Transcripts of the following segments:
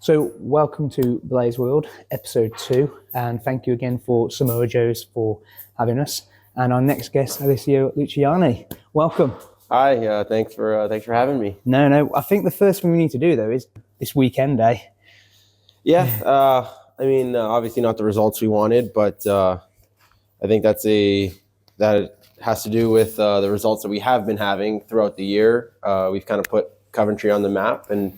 So welcome to Blaze World, episode 2, and thank you again for Samoan Joe's for having us. And our next guest, Alessio Luciani. Welcome. Hi, thanks for having me. No, I think the first thing we need to do though is this weekend day. Yeah, obviously not the results we wanted, but I think that has to do with the results that we have been having throughout the year. We've kind of put Coventry on the map, and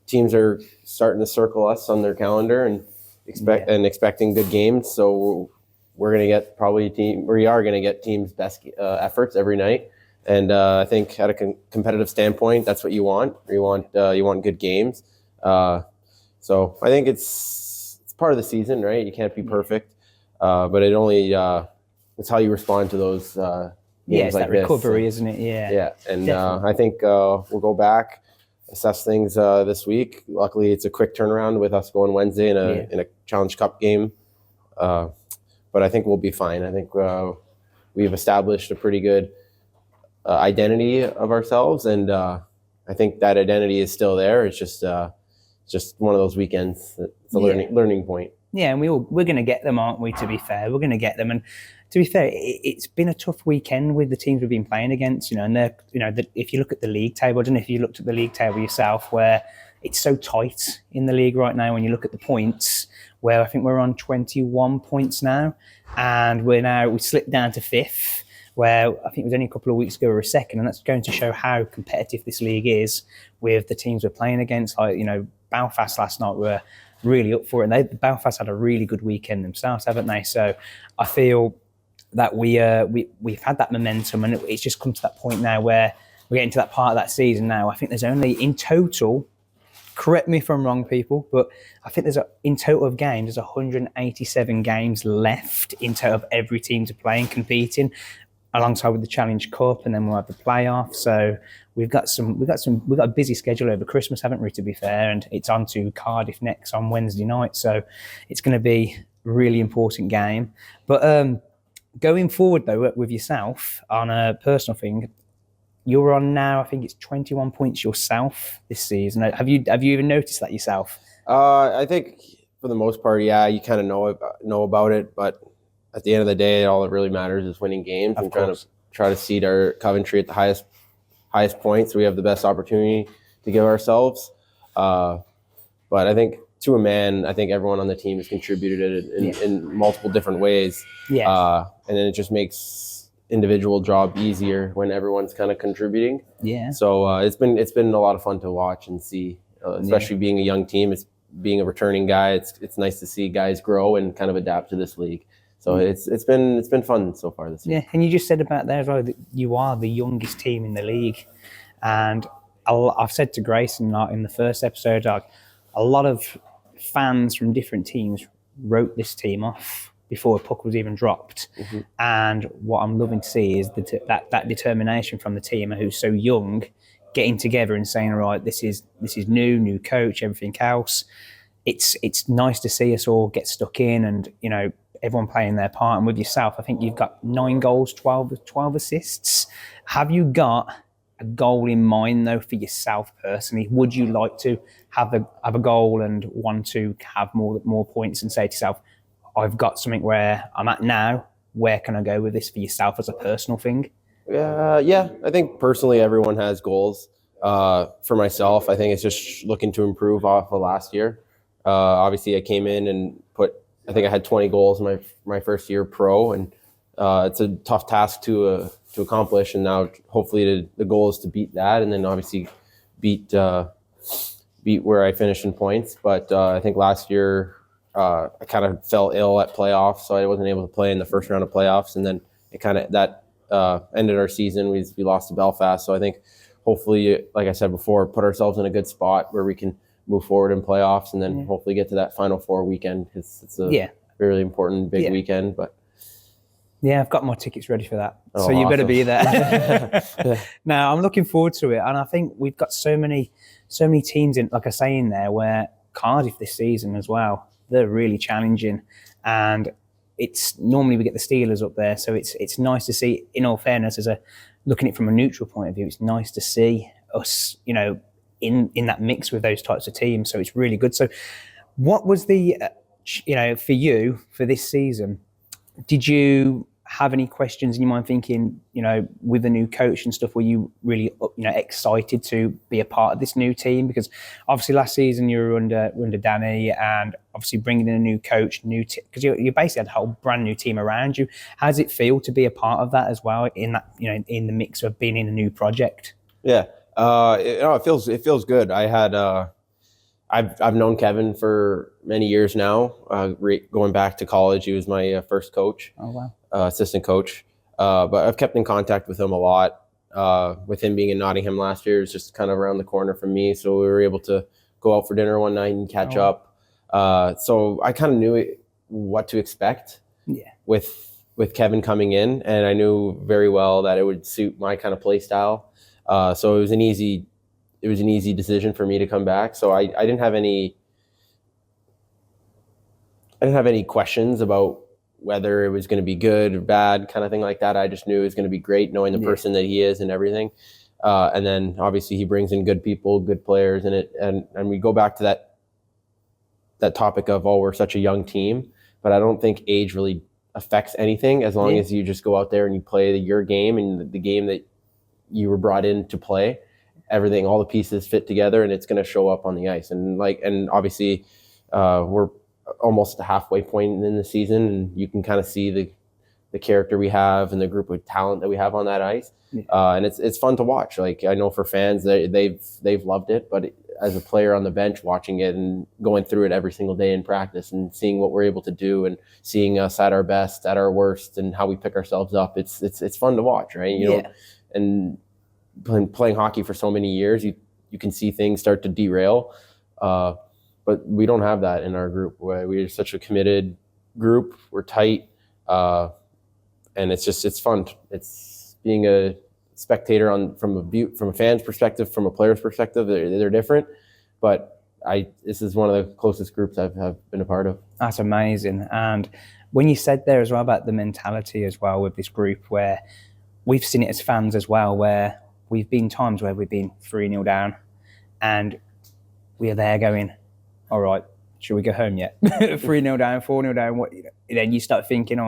teams are starting to circle us on their calendar and expecting good games. So we are going to get teams' best efforts every night. And I think at a competitive standpoint, that's what you want. You want good games. So I think it's part of the season, right? You can't be perfect, but it's how you respond to those games it's like that this. recovery, isn't it? Yeah, and I think we'll go back, assess things this week. Luckily, it's a quick turnaround with us going Wednesday in a Challenge Cup game, but I think we'll be fine. I think we've established a pretty good identity of ourselves, and I think that identity is still there. It's just one of those weekends. It's a learning point. Yeah, and we're going to get them, aren't we? To be fair, we're going to get them. And to be fair, it's been a tough weekend with the teams we've been playing against. And if you look at the league table, I don't know if you looked at the league table yourself, where it's so tight in the league right now. When you look at the points, where I think we're on 21 points now, and we slipped down to 5th. Where I think it was only a couple of weeks ago we were 2nd, and that's going to show how competitive this league is with the teams we're playing against. Belfast last night were really up for it, and Belfast had a really good weekend themselves, haven't they? So I feel that we've had that momentum, and it's just come to that point now where we're getting to that part of that season now. I think there's only in total, correct me if I'm wrong, people, but I think in total of games, there's 187 games left in total of every team to play and competing, alongside with the Challenge Cup, and then we'll have the playoff. So we've got a busy schedule over Christmas, haven't we, to be fair? And it's on to Cardiff next on Wednesday night. So it's going to be a really important game. But going forward though, with yourself on a personal thing, you're on now, I think it's 21 points yourself this season. Have you even noticed that yourself? I think for the most part, yeah, you kind of know about it, but at the end of the day, all that really matters is winning games and try to seed our Coventry at the highest points. So we have the best opportunity to give ourselves. But I think to a man, I think everyone on the team has contributed in multiple different ways. Yeah. And then it just makes individual job easier when everyone's kind of contributing. Yeah. So it's been a lot of fun to watch and see, especially being a young team. It's being a returning guy. It's nice to see guys grow and kind of adapt to this league. So it's been fun so far this year. Yeah, and you just said about there as well that you are the youngest team in the league, and I've said to Grayson in the first episode, a lot of fans from different teams wrote this team off before a puck was even dropped. Mm-hmm. And what I'm loving to see is that determination from the team who's so young, getting together and saying, all right, this is new coach, everything else. It's nice to see us all get stuck in, and everyone playing their part. And with yourself, I think you've got 9 goals, 12 assists. Have you got a goal in mind though for yourself personally? Would you like to have a goal and want to have more points and say to yourself, I've got something where I'm at now, where can I go with this for yourself as a personal thing? Yeah, I think personally everyone has goals. For myself, I think it's just looking to improve off of last year. Obviously I came in and I think I had 20 goals in my first year pro, and it's a tough task to accomplish. And now, hopefully, the goal is to beat that, and then obviously beat where I finished in points. But I think last year I kind of fell ill at playoffs, so I wasn't able to play in the first round of playoffs, and then ended our season. We lost to Belfast, so I think hopefully, like I said before, put ourselves in a good spot where we can move forward in playoffs, and then hopefully get to that Final Four weekend. It's a really important big weekend. But I've got my tickets ready for that. So you better be there. Now I'm looking forward to it, and I think we've got so many teams in, like I say, in there, where Cardiff this season as well, they're really challenging, and it's normally we get the Steelers up there, so it's nice to see. In all fairness, looking at it from a neutral point of view, it's nice to see us, in that mix with those types of teams. So it's really good. So what was the, for you for this season, did you have any questions in your mind thinking, with the new coach and stuff, were you really, excited to be a part of this new team? Because obviously last season you were under Danny, and obviously bringing in a new coach, because you basically had a whole brand new team around you. How does it feel to be a part of that as well, in that, in the mix of being in a new project? Yeah, it feels good. I had I've known Kevin for many years now. Going back to college, he was my first coach. Oh wow. Assistant coach, but I've kept in contact with him a lot. With him being in Nottingham last year, it's just kind of around the corner from me, so we were able to go out for dinner one night and catch up. So I kind of knew what to expect. Yeah. With Kevin coming in, and I knew very well that it would suit my kind of play style. So it was an easy decision for me to come back. So I didn't have any questions about whether it was going to be good or bad, kind of thing like that. I just knew it was going to be great, knowing the person that he is and everything. And then obviously he brings in good people, good players, and we go back to that topic of, we're such a young team, but I don't think age really affects anything as long as you just go out there and you play your game and the game that you were brought in to play. Everything, all the pieces fit together, and it's going to show up on the ice. And obviously we're almost at the halfway point in the season, and you can kind of see the character we have and the group of talent that we have on that ice. And it's fun to watch. Like, I know for fans, they've loved it, but as a player on the bench, watching it and going through it every single day in practice and seeing what we're able to do and seeing us at our best, at our worst, and how we pick ourselves up, it's fun to watch, right? You know, and playing hockey for so many years, you can see things start to derail. But we don't have that in our group. We're such a committed group. We're tight, and it's fun. It's being a spectator from a fan's perspective, from a player's perspective. They're different, but this is one of the closest groups I've been a part of. That's amazing. And when you said there as well about the mentality as well with this group, where we've seen it as fans as well, where we've been times where we've been 3-0 down, and we are there going, all right, should we go home yet? 3-0 down, 4-0 down. Then you start thinking,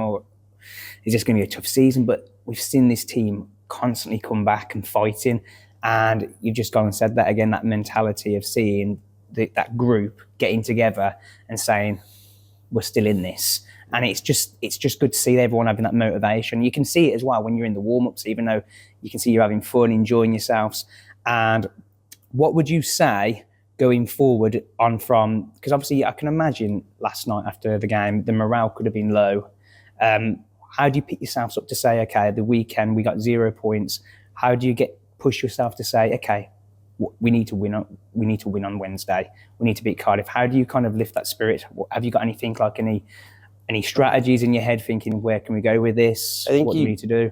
is this going to be a tough season? But we've seen this team constantly come back and fighting. And you've just gone and said that again, that mentality of seeing that group getting together and saying, we're still in this. And it's just good to see everyone having that motivation. You can see it as well when you're in the warm-ups, even though you can see you're having fun, enjoying yourselves. And what would you say going forward because obviously I can imagine last night after the game, the morale could have been low. How do you pick yourselves up to say, okay, the weekend we got 0 points. How do you push yourself to say, okay, we need to win on Wednesday. We need to beat Cardiff. How do you kind of lift that spirit? Have you got anything like any strategies in your head thinking, where can we go with this? I think what do we need to do?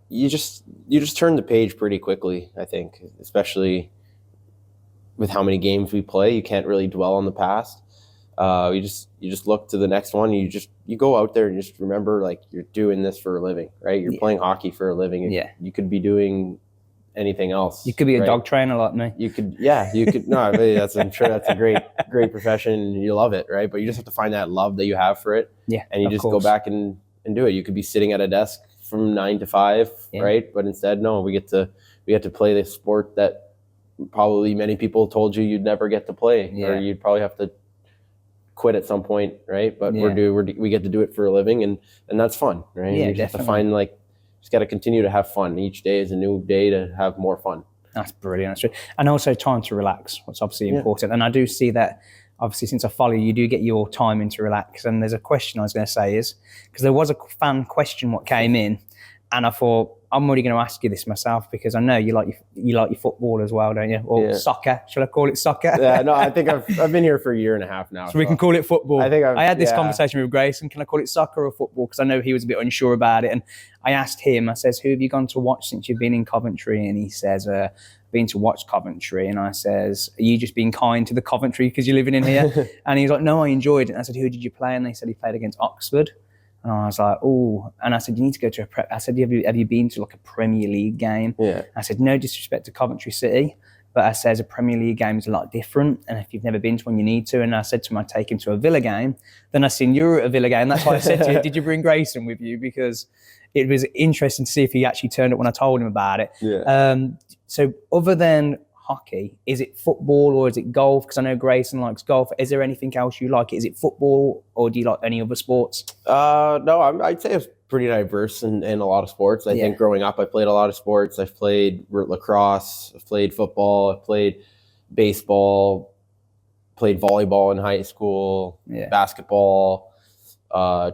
You just turn the page pretty quickly, I think, especially with how many games we play. You can't really dwell on the past. You just look to the next one. You go out there and just remember, like, you're doing this for a living, right? You're playing hockey for a living. You could be doing anything else. You could be a dog trainer like me. You could. No, I'm sure that's a great profession. You love it, right? But you just have to find that love that you have for it. Yeah. And you just go back and do it. You could be sitting at a desk from 9 to 5, right? But instead, no, we get to we play the sport that probably many people told you'd never get to play, or you'd probably have to quit at some point, right? But we get to do it for a living, and that's fun, right? Yeah, you just have to find, just got to continue to have fun. Each day is a new day to have more fun. That's brilliant. That's true. And also time to relax, what's obviously important. And I do see that, obviously, since I follow you, you do get your time in to relax. And there's a question I was going to say is, because there was a fan question what came in, and I thought, I'm already going to ask you this myself, because I know you like your football as well, don't you? Or soccer. Shall I call it soccer? Yeah, no, I think I've been here for a year and a half now. So we can call it football. I had this conversation with Grayson. Can I call it soccer or football? Because I know he was a bit unsure about it. And I asked him, I says, who have you gone to watch since you've been in Coventry? And he says, been to watch Coventry. And I says, are you just being kind to the Coventry because you're living in here? And he's like, no, I enjoyed it. And I said, who did you play? And they said he played against Oxford. And I was like, oh. And I said, you need to go to I said, have you been to like a Premier League game? Yeah. I said, no disrespect to Coventry City, But I says a Premier League game is a lot different, and if you've never been to one, you need to. And I said to him, I'd take him to a Villa game. Then I seen you were at a Villa game. That's why I said to you, did you bring Grayson with you? Because it was interesting to see if he actually turned up when I told him about it. Yeah. So other than hockey, is it football or is it golf? Because I know Grayson likes golf. Is there anything else you like? Is it football or do you like any other sports? No, I'd say it's pretty diverse in a lot of sports. I think growing up, I played a lot of sports. I've played lacrosse, I've played football, I've played baseball, played volleyball in high school, basketball,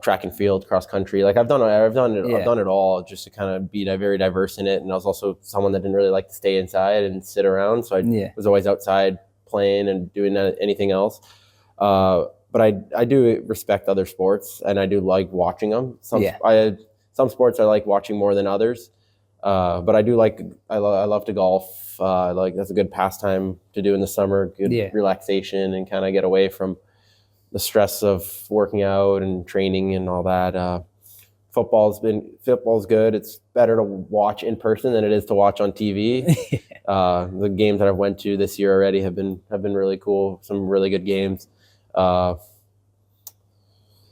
track and field, cross country. Like I've done it all just to kind of be very diverse in it. And I was also someone that didn't really like to stay inside and sit around. So I was always outside playing and doing anything else. But I do respect other sports, and I do like watching them. Some sports I like watching more than others. But I love to golf. That's a good pastime to do in the summer. Good relaxation and kind of get away from the stress of working out and training and all that. Football's good. It's better to watch in person than it is to watch on TV. The games that I've went to this year already have been really cool. Some really good games.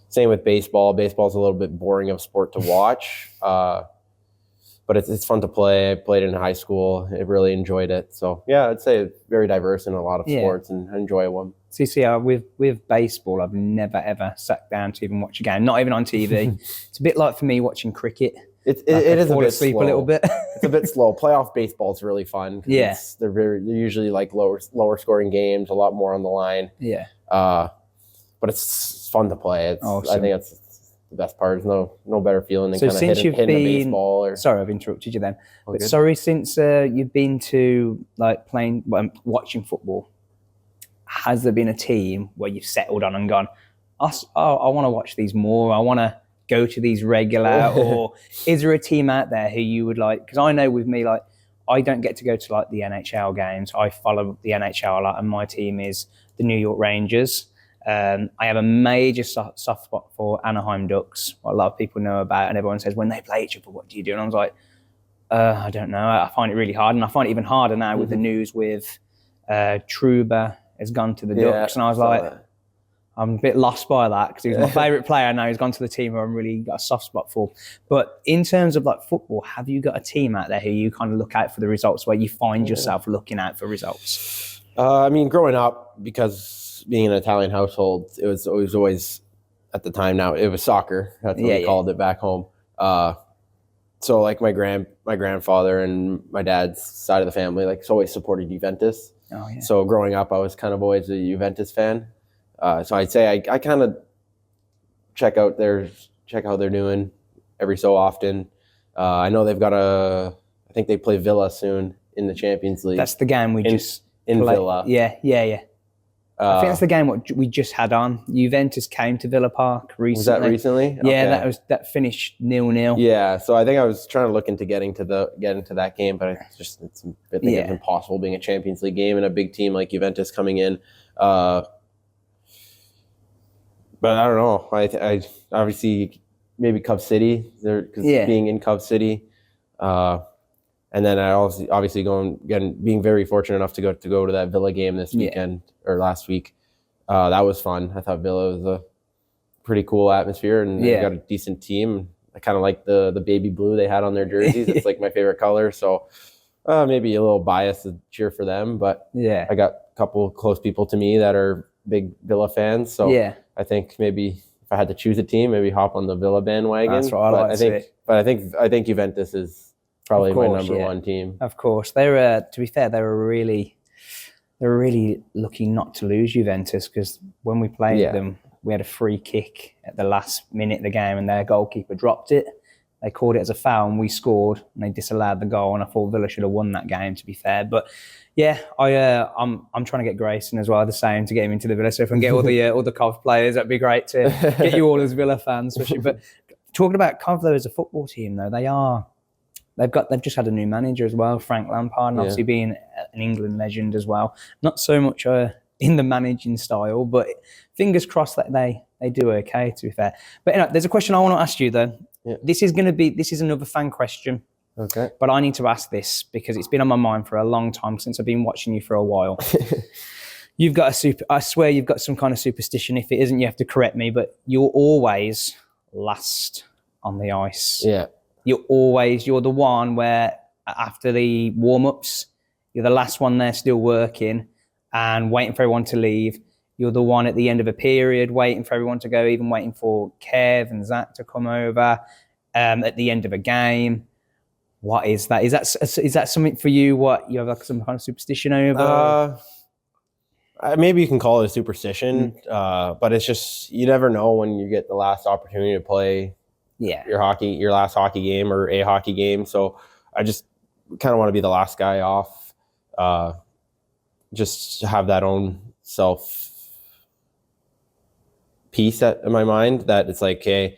Same with baseball. Baseball's a little bit boring of a sport to watch, but it's fun to play. I played it in high school. I really enjoyed it. So yeah, I'd say it's very diverse in a lot of sports, and I enjoy one. So you see, with baseball, I've never ever sat down to even watch a game, not even on TV. It's a bit like for me watching cricket. It is a bit asleep slow. A little bit. It's a bit slow. Playoff baseball is really fun. Yeah, they're usually like lower scoring games, a lot more on the line. Yeah. But it's fun to play. Awesome. I think that's the best part. There's no better feeling than kind of hitting a baseball. Sorry, I've interrupted you then. But sorry, since you've been to watching football, has there been a team where you've settled on and gone, I want to watch these more, I want to go to these regular, or is there a team out there who you would like? Because I know with me, like, I don't get to go to like the NHL games. I follow the NHL a lot, and my team is the New York Rangers. I have a major soft spot for Anaheim Ducks, what a lot of people know about, and everyone says, when they play each other, what do you do? And I was like, I don't know. I find it really hard, and I find it even harder now with the news with Trouba has gone to the Ducks, and I was like, I'm a bit lost by that because he was my favourite player. Now he's gone to the team who I'm really got a soft spot for. But in terms of like football, have you got a team out there who you kind of look out for the results, where you find yourself looking out for results? I mean, growing up, because being an Italian household, it was always at the time. Now it was soccer. That's what we called it back home. So like my grandfather and my dad's side of the family, like, always supported Juventus. Oh, yeah. So growing up, I was kind of always a Juventus fan. So I'd say I kind of check how they're doing every so often. I know they've got I think they play Villa soon in the Champions League. That's the game we just in played. Villa. Yeah. I think that's the game what we just had on. Juventus came to Villa Park recently. Was that recently? Yeah, Okay. that finished 0-0. Yeah, so I think I was trying to look into get into that game, but it's impossible being a Champions League game and a big team like Juventus coming in. But I don't know. I obviously maybe Cov City, being in Cov City, and then I obviously being very fortunate enough to go to that Villa game this weekend or last week. That was fun. I thought Villa was a pretty cool atmosphere, and they got a decent team. I kind of like the baby blue they had on their jerseys. It's like my favorite color, so maybe a little biased to cheer for them. But I got a couple close people to me that are big Villa fans, so I think maybe if I had to choose a team, maybe hop on the Villa bandwagon. That's what I like to see. But I think Juventus is probably my number one team. Of course, to be fair, they were really lucky not to lose Juventus, because when we played them, we had a free kick at the last minute of the game, and their goalkeeper dropped it. They called it as a foul, and we scored, and they disallowed the goal. And I thought Villa should have won that game, to be fair. But yeah, I'm trying to get Grayson as well, the same, to get him into the Villa. So if I can get all the Cov players, that'd be great to get you all as Villa fans, especially. But talking about Cov though, as a football team though, they've just had a new manager as well, Frank Lampard, and obviously being an England legend as well. Not so much in the managing style, but fingers crossed that they do okay, to be fair. But there's a question I want to ask you though. Yeah. This is another fan question. Okay. But I need to ask this because it's been on my mind for a long time since I've been watching you for a while. You've got I swear you've got some kind of superstition. If it isn't, you have to correct me, but you're always last on the ice. Yeah. You're the one where after the warm-ups, you're the last one there still working and waiting for everyone to leave. You're the one at the end of a period waiting for everyone to go, even waiting for Kev and Zach to come over at the end of a game. What is that? Is that something for you? What you have like some kind of superstition over? Maybe you can call it a superstition, but it's just you never know when you get the last opportunity to play your last hockey game or a hockey game. So I just kind of want to be the last guy off, just to have that own self peace in my mind that it's like, hey,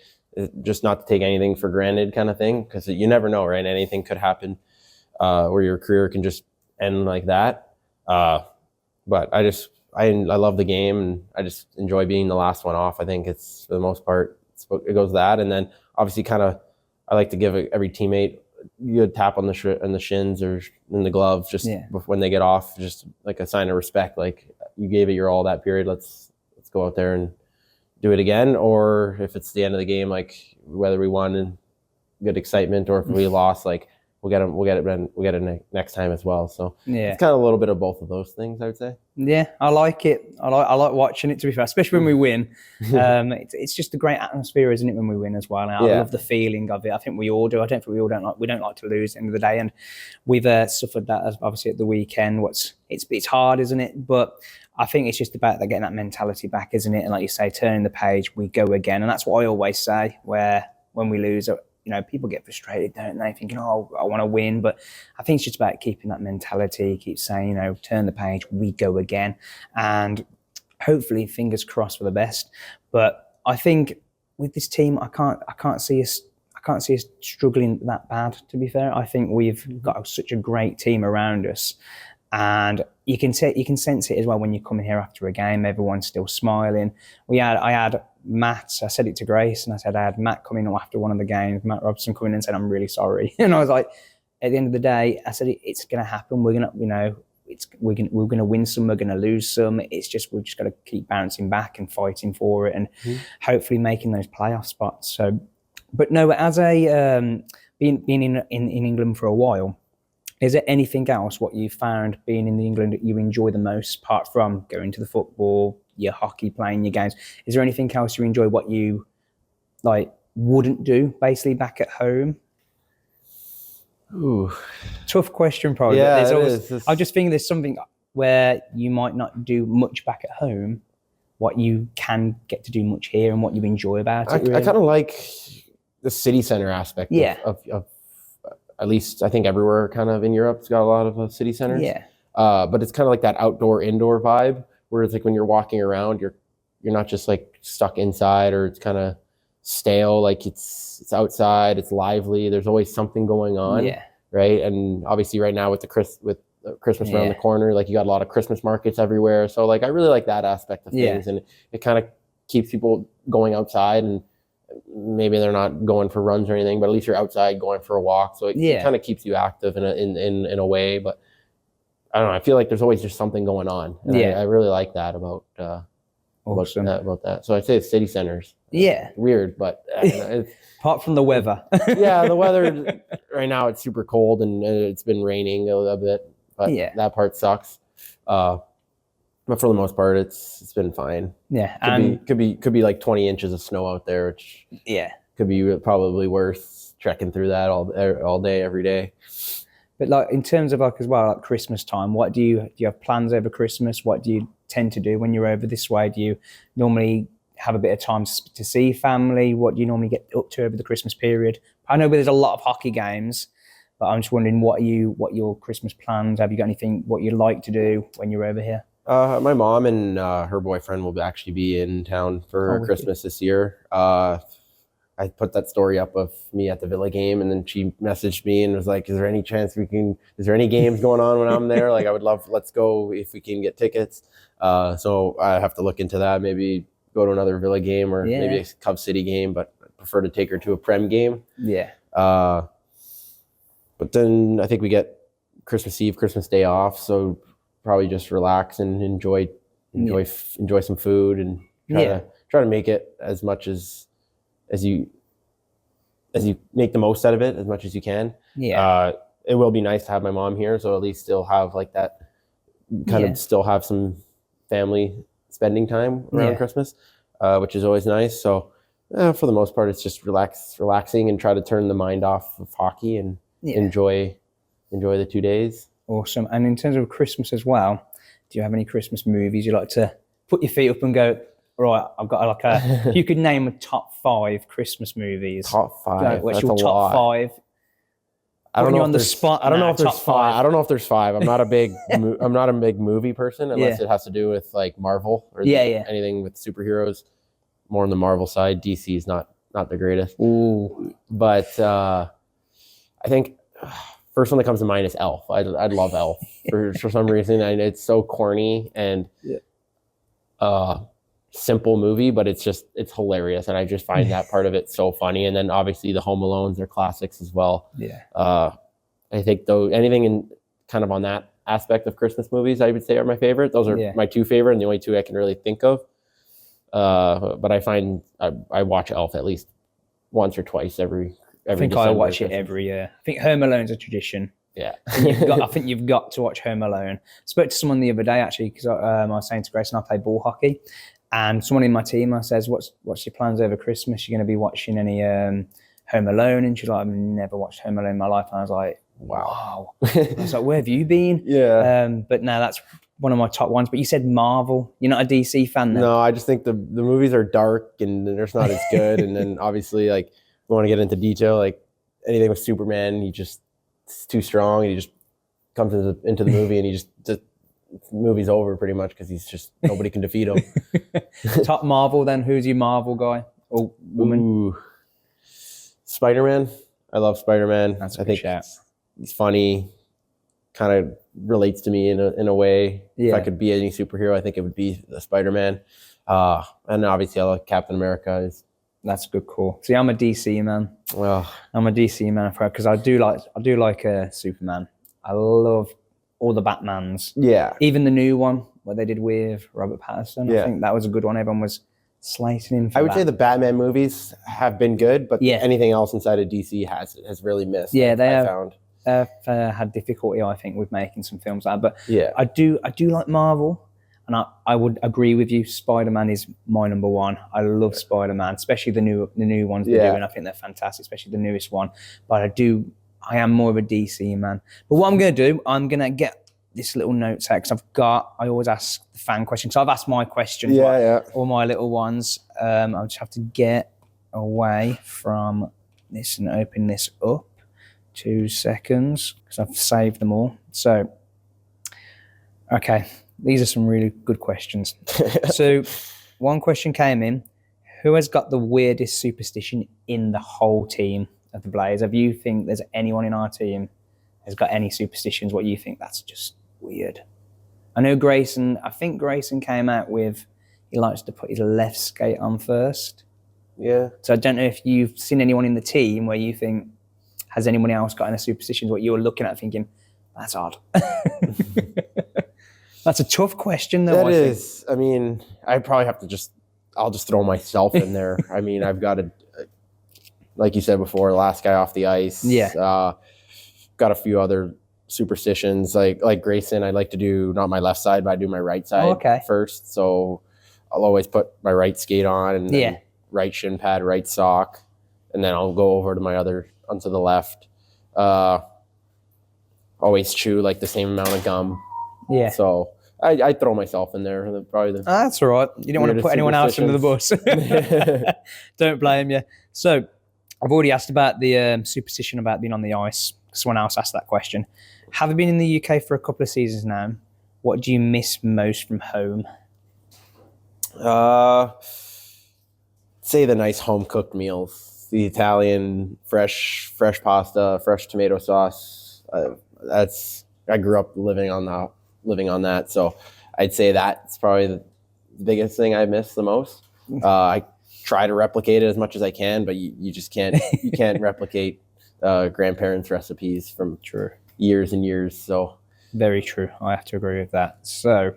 just not to take anything for granted kind of thing, because you never know, right? Anything could happen where your career can just end like that. But I love the game, and I just enjoy being the last one off. I think it's, for the most part, it goes that. And then obviously I like to give every teammate a good tap on the shins or in the gloves just when they get off, just like a sign of respect. Like, you gave it your all that period. Let's go out there and do it again. Or if it's the end of the game, like whether we won and good excitement, or if we lost, like we'll get it next time as well. So it's kind of a little bit of both of those things, I would say. Yeah, I like it. I like watching it, to be fair, especially when we win. It's just a great atmosphere, isn't it, when we win as well? And I love the feeling of it. I think we all do. I don't think we don't like to lose at the end of the day, and we've suffered that as obviously at the weekend. It's hard, isn't it? But I think it's just about getting that mentality back, isn't it? And like you say, turning the page, we go again. And that's what I always say, where when we lose, people get frustrated, don't they? Thinking, oh, I want to win. But I think it's just about keeping that mentality, keep saying, turn the page, we go again. And hopefully, fingers crossed for the best. But I think with this team, I can't see us struggling that bad, to be fair. I think we've got such a great team around us. And you can sense it as well when you come in here after a game. Everyone's still smiling. I had Matt. I said it to Grace, and I said I had Matt coming after one of the games. Matt Robson coming in and said, "I'm really sorry." And I was like, at the end of the day, I said it's going to happen. We're gonna, we're gonna win some. We're gonna lose some. We've just got to keep bouncing back and fighting for it, and hopefully making those playoff spots. So, but no, as a being in England for a while. Is there anything else what you found being in England that you enjoy the most, apart from going to the football, your hockey, playing your games? Is there anything else you enjoy what you wouldn't do basically back at home? Ooh, tough question, probably. Yeah, I just think there's something where you might not do much back at home, what you can get to do much here, and what you enjoy about it. Really. I kind of like the city center aspect. Of at least I think everywhere kind of in Europe's got a lot of city centers. Yeah. But it's kind of like that outdoor-indoor vibe, where it's like when you're walking around, you're not just like stuck inside, or it's kind of stale. Like it's outside, it's lively. There's always something going on. Yeah. Right. And obviously right now with Christmas around the corner, like you got a lot of Christmas markets everywhere. So like I really like that aspect of things, and it kind of keeps people going outside, and maybe they're not going for runs or anything, but at least you're outside going for a walk. So it kind of keeps you active in a way. But I don't know. I feel like there's always just something going on. And I really like that about that. So I'd say it's city centers. Weird, but apart from the weather. The weather right now, it's super cold, and it's been raining a bit, but that part sucks. But for the most part, it's been fine. Yeah, could be like 20 inches of snow out there, which could be probably worse trekking through that all day, every day. But like in terms of as well, like Christmas time, what do you have plans over Christmas? What do you tend to do when you're over this way? Do you normally have a bit of time to see family? What do you normally get up to over the Christmas period? I know there's a lot of hockey games, but I'm just wondering what your Christmas plans. Have you got anything what you like to do when you're over here? My mom and her boyfriend will actually be in town for Christmas this year. I put that story up of me at the Villa game, and then she messaged me and was like, is there any games going on when I'm there? Like, let's go if we can get tickets. So I have to look into that, maybe go to another Villa game, or maybe a Cov City game, but I prefer to take her to a Prem game. Yeah. But But then I think we get Christmas Eve, Christmas Day off, so probably just relax and enjoy some food and try to make it as much as you make the most out of it as much as you can. It will be nice to have my mom here, so at least still have like that kind of still have some family spending time around Christmas, which is always nice. So for the most part, it's just relaxing and try to turn the mind off of hockey and enjoy the 2 days. Awesome. And in terms of Christmas as well, do you have any Christmas movies you like to put your feet up and go, right, I've got like if you could name a top 5 Christmas movies. Top 5. What's your top 5? I don't know on the spot. I don't know if there's 5. I don't know if there's 5. I'm not a big movie person unless it has to do with like Marvel or anything with superheroes. More on the Marvel side. DC is not the greatest. Ooh. But I think first one that comes to mind is Elf. I love Elf for some reason. And it's so corny and simple movie, but it's hilarious, and I just find that part of it so funny. And then obviously the Home Alones are classics as well. I think though anything in kind of on that aspect of Christmas movies, I would say are my favorite. Those are my 2 favorite, and the only 2 I can really think of. But I find I watch Elf at least once or twice every I think December I watch it every year. I think Home Alone's a tradition. I think you've got to watch Home Alone. I spoke to someone the other day actually, because I was saying to Grace, and I play ball hockey, and someone in my team says, what's your plans over Christmas? You're going to be watching any Home Alone? And she's like, I've never watched Home Alone in my life. And I was like, wow. I was like, where have you been? But no, that's one of my top ones. But you said Marvel. You're not a DC fan then? No, I just think the movies are dark and they're just not as good. And then obviously, like, we want to get into detail, like anything with Superman, it's too strong, and he just comes into the movie, and he just movie's over pretty much because he's just nobody can defeat him. Top Marvel then? Who's your Marvel guy or woman? Ooh. Spider-Man. I love Spider-Man. That's a good shout. He's funny, kind of relates to me in a way. If I could be any superhero, I think it would be the Spider-Man. And obviously I like Captain America. That's a good call. See, I'm a DC man. Well, I'm a DC man because I do like Superman. I love all the Batmans. Yeah. Even the new one, what they did with Robert Pattinson. I think that was a good one. Everyone was slating him for I would say the Batman movies have been good, but anything else inside of DC has really missed. Yeah, they've had difficulty, I think, with making some films like that. But I do like Marvel. And I would agree with you. Spider-Man is my number one. I love Spider-Man, especially the new ones they're doing. I think they're fantastic, especially the newest one. But I am more of a DC man. But what I'm going to do, I'm going to get this little note set because I always ask the fan questions. So I've asked my questions, all my little ones. I'll just have to get away from this and open this up. 2 seconds because I've saved them all. So, okay. These are some really good questions. So one question came in. Who has got the weirdest superstition in the whole team of the Blaze? If you think there's anyone in our team has got any superstitions, what you think that's just weird? I know I think Grayson came out with, he likes to put his left skate on first. Yeah. So I don't know if you've seen anyone in the team where you think, has anyone else got any superstitions? What you're looking at thinking, that's odd. That's a tough question, though. That is. I mean, I probably have to I'll just throw myself in there. I mean, I've got like you said before, last guy off the ice. Yeah. Got a few other superstitions. Like Grayson, I like to do not my left side, but I do my right side first. So I'll always put my right skate on and then right shin pad, right sock, and then I'll go over to my other onto the left. Always chew like the same amount of gum. Yeah. So I throw myself in there. That's all right. You don't want to put anyone else under the bus. Don't blame you. So I've already asked about the superstition about being on the ice. Someone else asked that question. Having been in the UK for a couple of seasons now, what do you miss most from home? Say the nice home cooked meals, the Italian fresh pasta, fresh tomato sauce. I grew up living on that, so I'd say that's probably the biggest thing I miss the most. I try to replicate it as much as I can, but you just can't. You can't replicate grandparents' recipes from True. years and years. So Very true. I have to agree with that. So,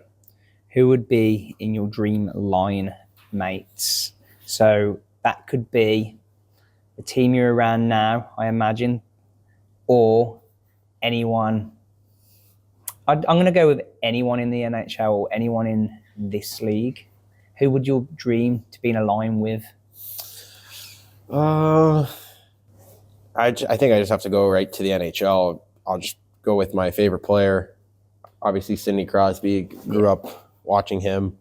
who would be in your dream line mates? So that could be the team you're around now, I imagine, or anyone. I'm going to go with anyone in the NHL or anyone in this league. Who would you dream to be in a line with? I think I just have to go right to the NHL. I'll just go with my favorite player. Obviously, Sidney Crosby. Grew up watching him.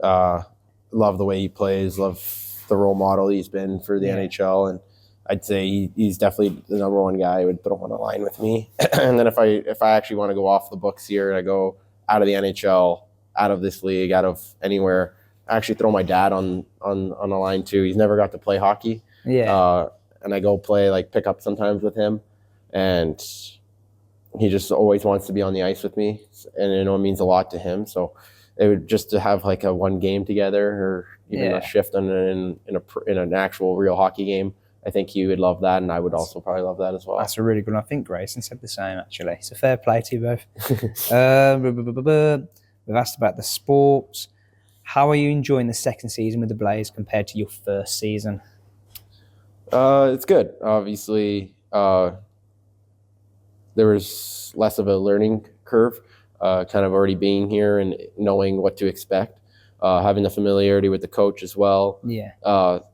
Love the way he plays. Love the role model he's been for the NHL, and I'd say he's definitely the number one guy I would put on a line with me. And then if I actually want to go off the books here and I go out of the NHL, out of this league, out of anywhere, I actually throw my dad on a line too. He's never got to play hockey. Yeah. And I go play like pickup sometimes with him, and he just always wants to be on the ice with me, and it means a lot to him. So it would just to have like a one game together, or even a shift in an actual real hockey game. I think he would love that, and I would also probably love that as well. That's a really good one. I think Grayson said the same, actually. So fair play to you both. We've asked about the sports. How are you enjoying the second season with the Blaze compared to your first season? It's good. Obviously, there was less of a learning curve, kind of already being here and knowing what to expect, having the familiarity with the coach as well. Yeah.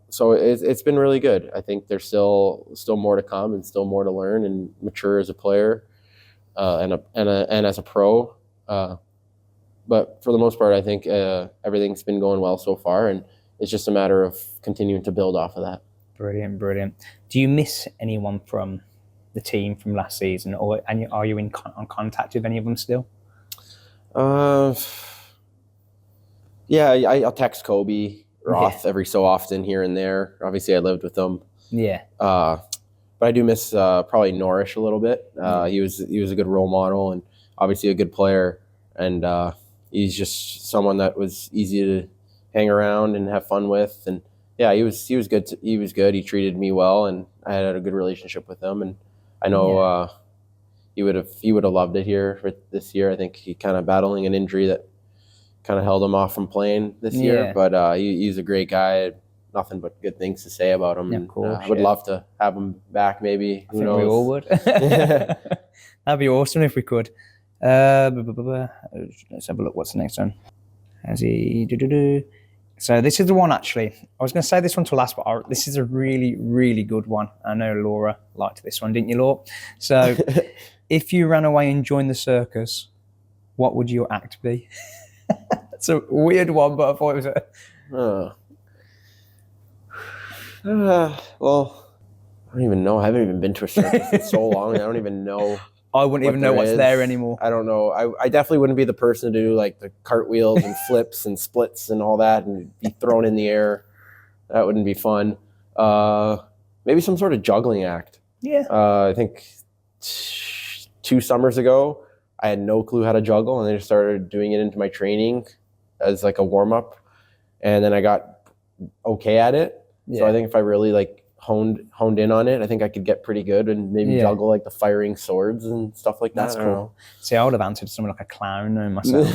So it's been really good. I think there's still more to come and still more to learn and mature as a player, and as a pro. But for the most part, I think everything's been going well so far, and it's just a matter of continuing to build off of that. Brilliant. Do you miss anyone from the team from last season, or are you on contact with any of them still? Yeah, I'll text Kobe Roth every so often here and there. Obviously, I lived with him. Yeah. But I do miss probably Norrish a little bit. He was a good role model and obviously a good player, and he's just someone that was easy to hang around and have fun with. And yeah, he was good. He was good. He treated me well, and I had a good relationship with him. And I know he would have loved it here for this year. I think he kind of battling an injury that kind of held him off from playing this year. But he's a great guy. Nothing but good things to say about him. Of course, I would love to have him back. Maybe I think we all would. That'd be awesome if we could. Let's have a look. What's the next one? So this is the one, actually. I was going to say this one to last, but this is a really, really good one. I know Laura liked this one, didn't you, Laura? So if you ran away and joined the circus, what would your act be? It's a weird one, but I thought it was well, I don't even know. I haven't even been to a circus in so long. I don't even know. I wouldn't even know what's there anymore. I don't know. I definitely wouldn't be the person to do like the cartwheels and flips and splits and all that and be thrown in the air. That wouldn't be fun. Maybe some sort of juggling act. Yeah. I think 2 summers ago, I had no clue how to juggle, and I just started doing it into my training as like a warm up, and then I got okay at it. Yeah. So I think if I really like honed in on it, I think I could get pretty good and maybe juggle like the firing swords and stuff like that. That's cool. See, I would have answered something like a clown knowing myself.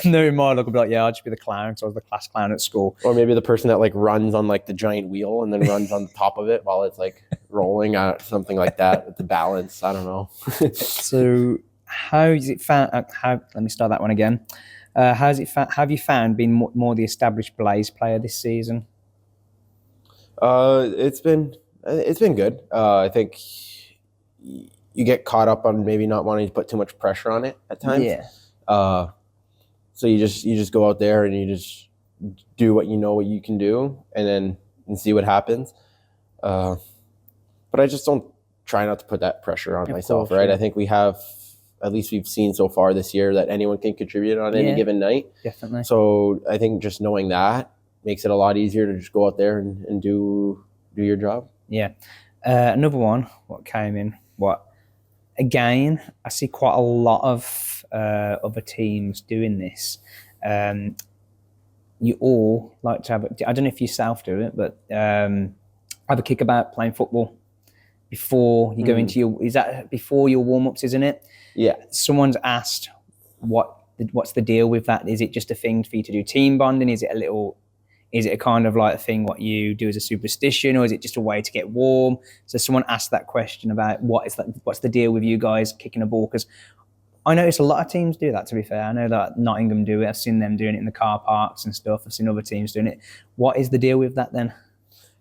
Knowing my look, I'd be like, yeah, I'd just be the clown. So I was the class clown at school. Or maybe the person that like runs on like the giant wheel and then runs on the top of it while it's like rolling out, something like that with the balance. I don't know. So how is it found? Let me start that one again. Have you found being more the established Blaze player this season? It's been good. I think you get caught up on maybe not wanting to put too much pressure on it at times. Yeah. So you just go out there and you just do what you can do, and see what happens. But I just don't try not to put that pressure on myself, right? I think we've seen so far this year that anyone can contribute on any given night. Definitely. So I think just knowing that makes it a lot easier to just go out there and do your job. Yeah. Another one, what came in, again, I see quite a lot of other teams doing this. You all like to have, I don't know if you self do it, but have a kick about playing football before you go into is that before your warm-ups, isn't it? Yeah. Someone's asked what's the deal with that? Is it just a thing for you to do team bonding? Is it a kind of like a thing what you do as a superstition, or is it just a way to get warm? So someone asked that question about what's the deal with you guys kicking a ball? Because I notice a lot of teams do that, to be fair. I know that Nottingham do it. I've seen them doing it in the car parks and stuff. I've seen other teams doing it. What is the deal with that then? Is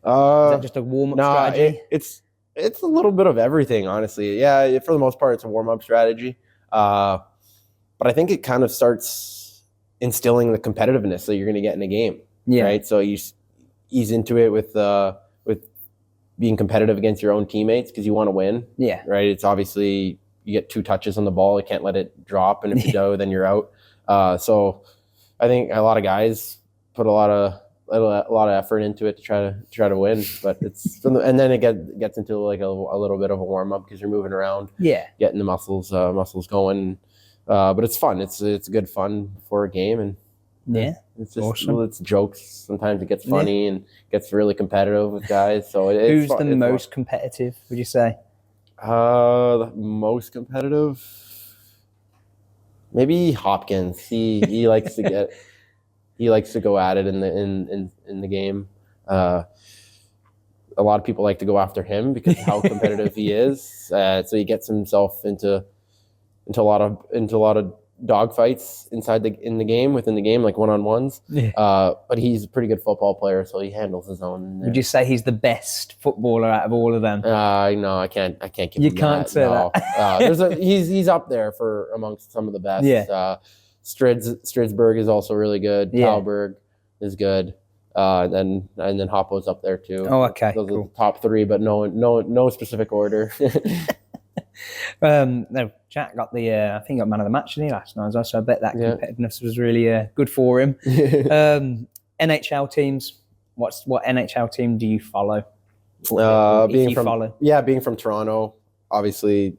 that just a warm-up strategy? It's a little bit of everything, honestly. Yeah, for the most part, it's a warm-up strategy. But I think it kind of starts instilling the competitiveness that you're going to get in a game. Yeah. Right. So you ease into it with being competitive against your own teammates because you want to win. Yeah. Right. It's obviously you get 2 touches on the ball, you can't let it drop, and if you do, then you're out. So I think a lot of guys put a lot of effort into it to try to win. But it's and then it gets into like a little bit of a warm up because you're moving around. Yeah. Getting the muscles going. But it's fun. It's good fun for a game, and it's just awesome. It's jokes. Sometimes it gets funny and gets really competitive with guys. So who's the most competitive? Would you say? The most competitive, maybe Hopkins. He likes to go at it in the game. A lot of people like to go after him because of how competitive he is. So he gets himself into a lot of dog fights within the game, like one-on-ones. Yeah. But he's a pretty good football player, so he handles his own. Would you say he's the best footballer out of all of them? No, I can't give him that. You can't say that. He's up there for amongst some of the best. Yeah. Stridsberg is also really good. Yeah. Talberg is good. And then Hoppo's up there too. Oh, okay. Those are the top 3, but no specific order. No, Jack got I think he got man of the match, didn't he, last night as well? So I bet that competitiveness was really good for him. NHL teams. What NHL team do you follow? Being from Toronto, obviously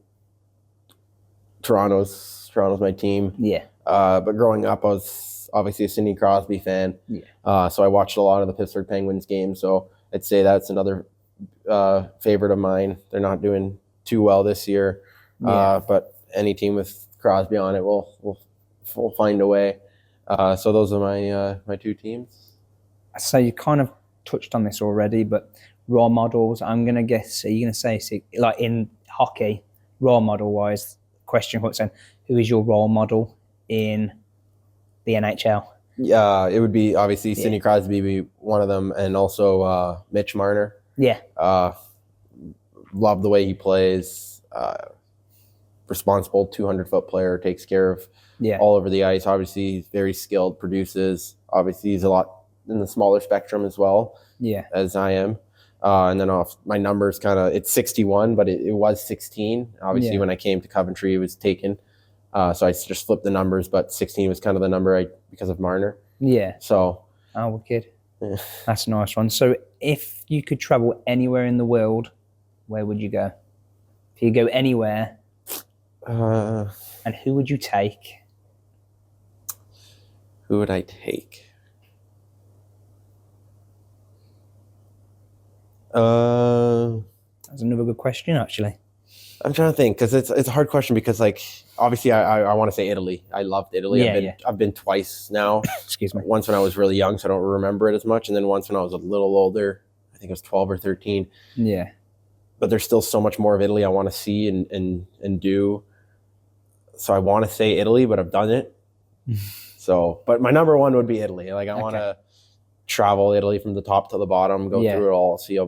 Toronto's my team. Yeah. But growing up, I was obviously a Sidney Crosby fan. Yeah. So I watched a lot of the Pittsburgh Penguins games. So I'd say that's another favorite of mine. They're not doing too well this year, but any team with Crosby on it will find a way. So those are my 2 teams. So you kind of touched on this already, but role models. I'm gonna guess. Are you gonna say like in hockey, role model wise? Question what's saying? Who is your role model in the NHL? Yeah, it would be obviously Sidney Crosby be one of them, and also Mitch Marner. Yeah. Love the way he plays. Responsible 200-foot player, takes care of all over the ice. Obviously, he's very skilled, produces. Obviously, he's a lot in the smaller spectrum as well as I am. And then off my numbers it's 61, but it was 16. Obviously, when I came to Coventry, it was taken. So I just flipped the numbers, but 16 was kind of the number because of Marner. Yeah. So. Oh, wicked. Yeah. That's a nice one. So if you could travel anywhere in the world, where would you go? If you go anywhere, and who would you take? Who would I take? That's another good question, actually. I'm trying to think because it's a hard question because obviously I want to say Italy. I loved Italy. I've been twice now. Excuse me. Once when I was really young, so I don't remember it as much, and then once when I was a little older. I think it was 12 or 13. Yeah. But there's still so much more of Italy I want to see and do. So I want to say Italy, but I've done it. But my number 1 would be Italy. I want to travel Italy from the top to the bottom, go through it all, see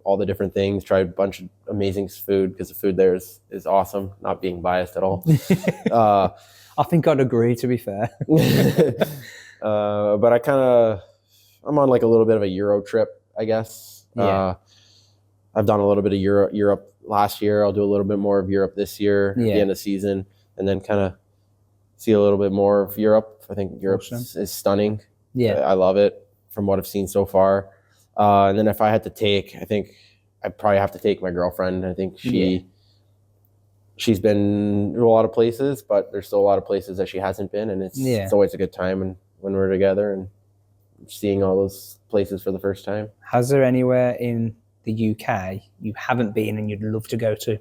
all the different things, try a bunch of amazing food because the food there is awesome. Not being biased at all. I think I'd agree, to be fair. But I'm on a little bit of a Euro trip, I guess. Yeah. I've done a little bit of Europe last year. I'll do a little bit more of Europe this year at the end of the season, and then kind of see a little bit more of Europe. I think Europe is stunning. Yeah. I love it from what I've seen so far. And then if I had to take, I think I'd probably have to take my girlfriend. I think she's been to a lot of places, but there's still a lot of places that she hasn't been, and it's always a good time when we're together and seeing all those places for the first time. Has there anywhere in the UK you haven't been and you'd love to go to?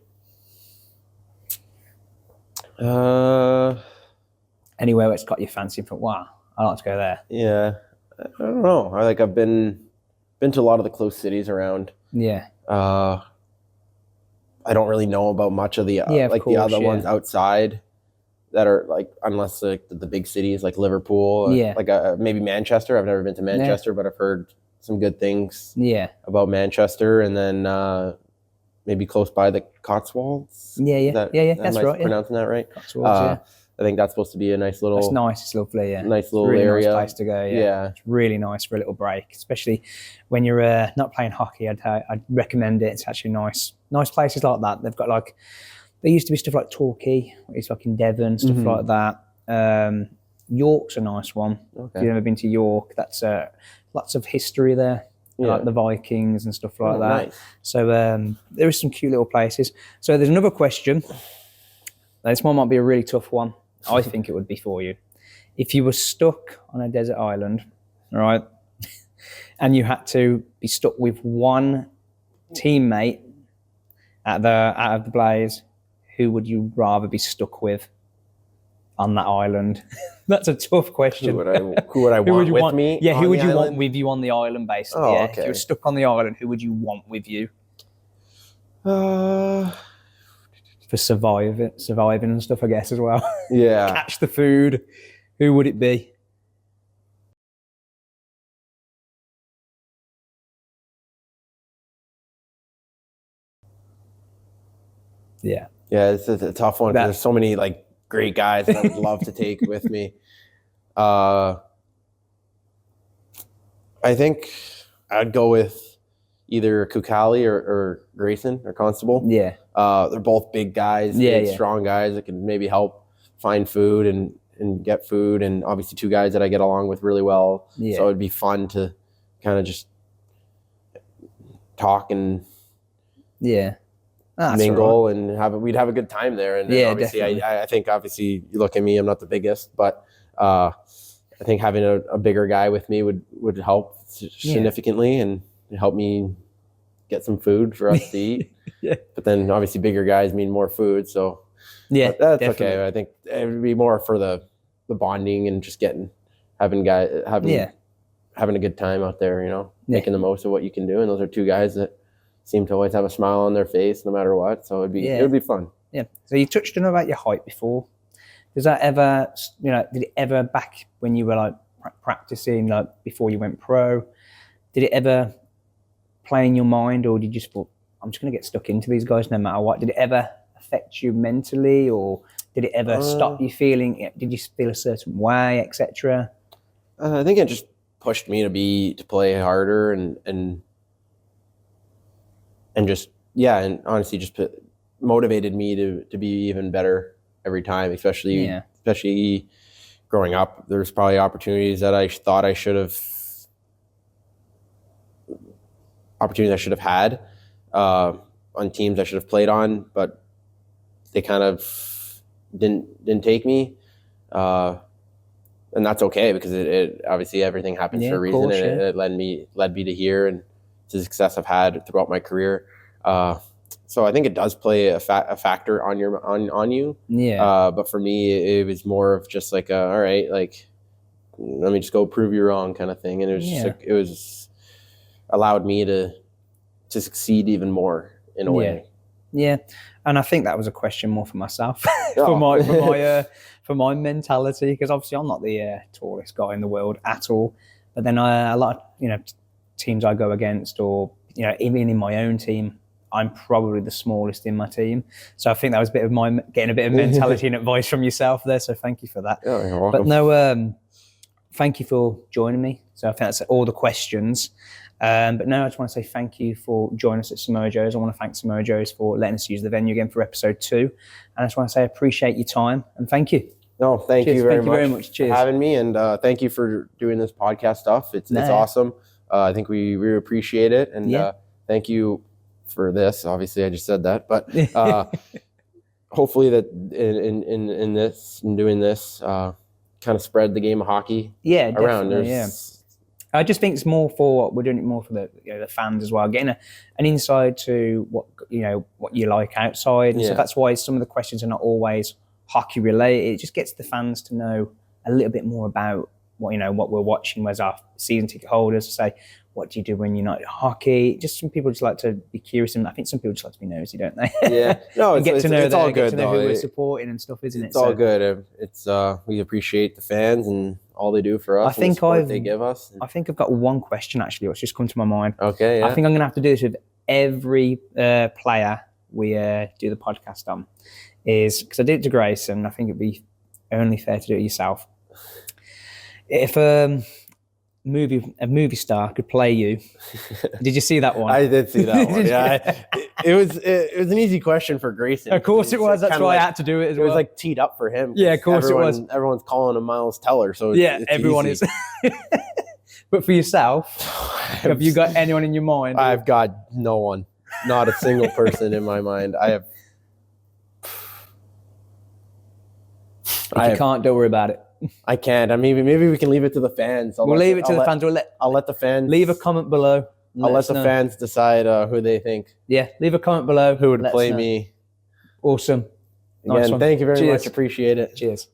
Anywhere where it's got your fancy from, wow, I'd like to go there. Yeah, I don't know. I've been to a lot of the close cities around. Yeah. I don't really know about much of the the other ones outside that are like, unless like the big cities like Liverpool, maybe Manchester. I've never been to Manchester, but I've heard some good things about Manchester, and then maybe close by the Cotswolds. That's right. Pronouncing that right? Cotswolds, I think that's supposed to be a nice little. That's nice. It's lovely. Yeah. Nice little really area. Nice place to go. Yeah. It's really nice for a little break, especially when you're not playing hockey. I'd recommend it. It's actually nice. Nice places like that. They've got like, there used to be stuff like Torquay. It's like in Devon, stuff like that. York's a nice one. Okay. If you've ever been to York, that's lots of history there. Like the Vikings and stuff like that. Nice. So there is some cute little places. So there's another question. This one might be a really tough one. I think it would be for you. If you were stuck on a desert island, right, and you had to be stuck with one teammate out of the Blaze, who would you rather be stuck with on that island? That's a tough question. Who would I want with me? Yeah, who would you want with you on the island, basically? Oh, yeah. okay. If you were stuck on the island, who would you want with you? For surviving and stuff, I guess, as well. Yeah. Catch the food. Who would it be? Yeah. Yeah, it's a tough one because there's so many like great guys that I would love to take with me. I think I'd go with either Kukali or Grayson or Constable. Yeah. They're both big guys, strong guys that can maybe help find food and get food, and obviously two guys that I get along with really well. Yeah. So it'd be fun to kind of just talk and mingle and we'd have a good time there. And obviously I think obviously you look at me, I'm not the biggest, but I think having a bigger guy with me would help significantly and help me get some food for us to eat. But then obviously bigger guys mean more food, so that's definitely okay. I think it would be more for the bonding and just having a good time out there, making the most of what you can do. And those are two guys that seem to always have a smile on their face no matter what, so it would be fun. So you touched on about your height before. Does that ever, did it ever, back when you were like practicing, like before you went pro, did it ever play in your mind, or did you just thought, I'm just going to get stuck into these guys no matter what? Did it ever affect you mentally, or did it ever stop you feeling? Did you feel a certain way, etc.? I think it just pushed me to play harder and just and honestly just motivated me to be even better every time. Especially growing up, there's probably opportunities that I thought I should have. Opportunities I should have had on teams I should have played on, but they kind of didn't take me, and that's okay because it obviously everything happens for a reason, and it led me to here and to the success I've had throughout my career. So I think it does play a factor on you. Yeah. But for me, it was more of just like all right, like let me just go prove you wrong kind of thing, and it was just like, it was allowed me to succeed even more in a way. Yeah, and I think that was a question more for myself, for my mentality, because obviously I'm not the tallest guy in the world at all. But then a lot of teams I go against, or even in my own team, I'm probably the smallest in my team. So I think that was getting a bit of mentality and advice from yourself there. So thank you for that. Yeah, you're welcome. But no, thank you for joining me. So I think that's all the questions. But no, I just want to say thank you for joining us at Samoan Joe's. I want to thank Samoan Joe's for letting us use the venue again for episode 2. And I just want to say I appreciate your time and thank you. No, thank you very much Cheers. For having me, and thank you for doing this podcast stuff. It's awesome. I think we really appreciate it, and thank you for this. Obviously, I just said that, but hopefully that in doing this, kind of spread the game of hockey around. I just think it's more for we're doing it more for the the fans as well, getting an insight to what what you like outside. And so that's why some of the questions are not always hockey related. It just gets the fans to know a little bit more about what we're watching. Whereas our season ticket holders say, what do you do when you're not at hockey? Just some people just like to be curious, and I think some people just like to be nosy, don't they? Yeah, no, it's all good. Who we're supporting and stuff, isn't it? It's all good. It's we appreciate the fans and all they do for us. I think they give us. I think I've got one question actually, what's just come to my mind. Okay, yeah. I think I'm going to have to do this with every player we do the podcast on, is because I did it to Grace, and I think it'd be only fair to do it yourself. If a movie star could play you, did you see that one? I did see that one. Yeah, it was an easy question for Grayson. Of course it was. That's why I had to do it as well. It was like teed up for him. Yeah, of course it was. Everyone's calling him Miles Teller, so it's everyone easy. Is. But for yourself, have you got anyone in your mind? I've got no one, not a single person in my mind. If you can't, don't worry about it. I can't. I mean, maybe we can leave it to the fans. We'll leave it to the fans. I'll let the fans leave a comment below. I'll let the fans decide who they think. Yeah, leave a comment below. Who would play me? Awesome. Nice Again, one. thank you very much. Appreciate it. Cheers.